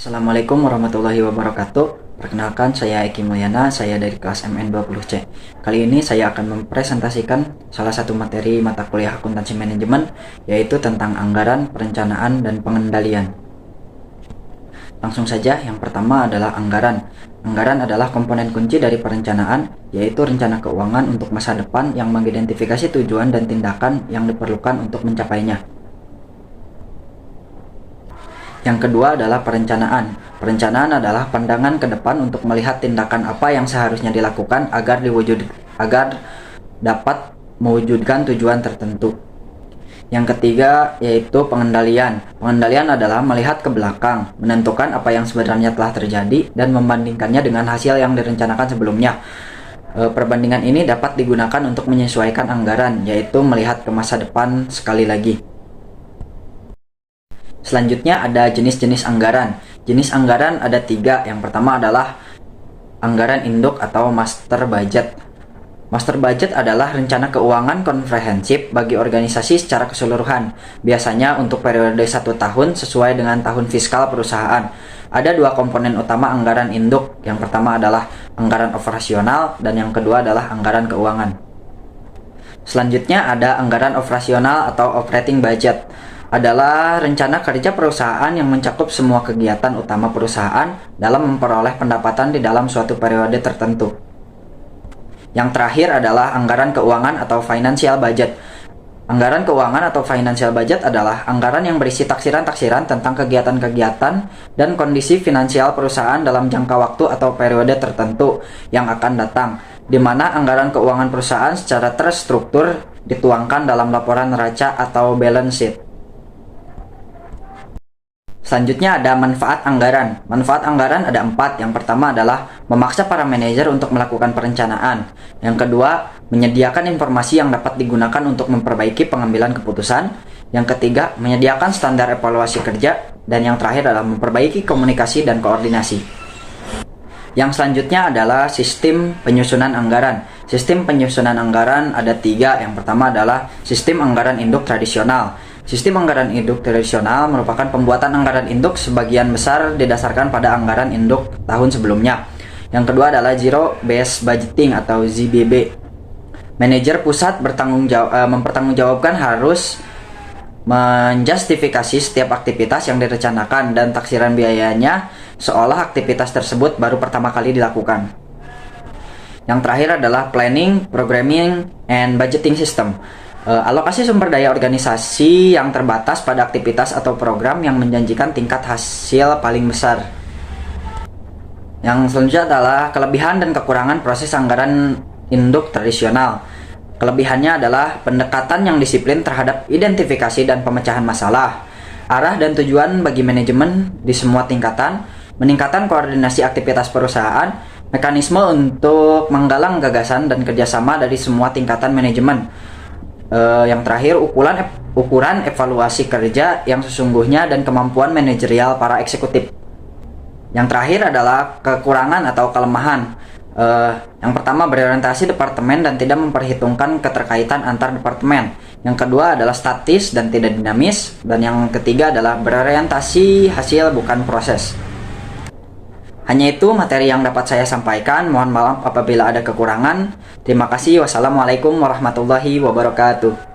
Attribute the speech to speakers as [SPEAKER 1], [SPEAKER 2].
[SPEAKER 1] Assalamualaikum warahmatullahi wabarakatuh. Perkenalkan, saya Eki Mulyana, saya dari kelas MN20C. Kali ini saya akan mempresentasikan salah satu materi mata kuliah akuntansi manajemen, yaitu tentang anggaran, perencanaan, dan pengendalian. Langsung saja, yang pertama adalah anggaran. Anggaran adalah komponen kunci dari perencanaan, yaitu rencana keuangan untuk masa depan yang mengidentifikasi tujuan dan tindakan yang diperlukan untuk mencapainya. Yang kedua adalah perencanaan. Perencanaan adalah pandangan ke depan untuk melihat tindakan apa yang seharusnya dilakukan agar dapat mewujudkan tujuan tertentu. Yang ketiga yaitu pengendalian. Pengendalian adalah melihat ke belakang, menentukan apa yang sebenarnya telah terjadi dan membandingkannya dengan hasil yang direncanakan sebelumnya. Perbandingan ini dapat digunakan untuk menyesuaikan anggaran, yaitu melihat ke masa depan sekali lagi. Selanjutnya ada jenis-jenis anggaran. Jenis anggaran ada 3. Yang pertama adalah anggaran induk atau master budget. Master budget adalah rencana keuangan komprehensif bagi organisasi secara keseluruhan, biasanya untuk periode 1 tahun sesuai dengan tahun fiskal perusahaan. Ada 2 komponen utama anggaran induk. Yang pertama adalah anggaran operasional dan yang kedua adalah anggaran keuangan. Selanjutnya ada anggaran operasional atau operating budget. Adalah rencana kerja perusahaan yang mencakup semua kegiatan utama perusahaan dalam memperoleh pendapatan di dalam suatu periode tertentu. Yang terakhir adalah anggaran keuangan atau financial budget. Anggaran keuangan atau financial budget adalah anggaran yang berisi taksiran-taksiran tentang kegiatan-kegiatan dan kondisi finansial perusahaan dalam jangka waktu atau periode tertentu yang akan datang, di mana anggaran keuangan perusahaan secara terstruktur dituangkan dalam laporan neraca atau balance sheet. Selanjutnya ada manfaat anggaran. Manfaat anggaran ada 4. Yang pertama adalah memaksa para manajer untuk melakukan perencanaan. Yang kedua, menyediakan informasi yang dapat digunakan untuk memperbaiki pengambilan keputusan. Yang ketiga, menyediakan standar evaluasi kerja. Dan yang terakhir adalah memperbaiki komunikasi dan koordinasi. Yang selanjutnya adalah sistem penyusunan anggaran. Sistem penyusunan anggaran ada 3. Yang pertama adalah sistem anggaran induk tradisional. Sistem anggaran induk tradisional merupakan pembuatan anggaran induk sebagian besar didasarkan pada anggaran induk tahun sebelumnya. Yang kedua adalah Zero Based Budgeting atau ZBB. Manajer pusat mempertanggungjawabkan harus menjustifikasi setiap aktivitas yang direncanakan dan taksiran biayanya seolah aktivitas tersebut baru pertama kali dilakukan. Yang terakhir adalah Planning, Programming, and Budgeting System. Alokasi sumber daya organisasi yang terbatas pada aktivitas atau program yang menjanjikan tingkat hasil paling besar. Yang selanjutnya adalah kelebihan dan kekurangan proses anggaran induk tradisional. Kelebihannya adalah pendekatan yang disiplin terhadap identifikasi dan pemecahan masalah, arah dan tujuan bagi manajemen di semua tingkatan, meningkatkan koordinasi aktivitas perusahaan, mekanisme untuk menggalang gagasan dan kerjasama dari semua tingkatan manajemen. Yang terakhir, ukuran evaluasi kerja yang sesungguhnya dan kemampuan manajerial para eksekutif. Yang terakhir adalah kekurangan atau kelemahan. Yang pertama, berorientasi departemen dan tidak memperhitungkan keterkaitan antar departemen. Yang kedua adalah statis dan tidak dinamis. Dan yang ketiga adalah berorientasi hasil bukan proses. Hanya itu materi yang dapat saya sampaikan. Mohon maaf apabila ada kekurangan. Terima kasih. Wassalamualaikum warahmatullahi wabarakatuh.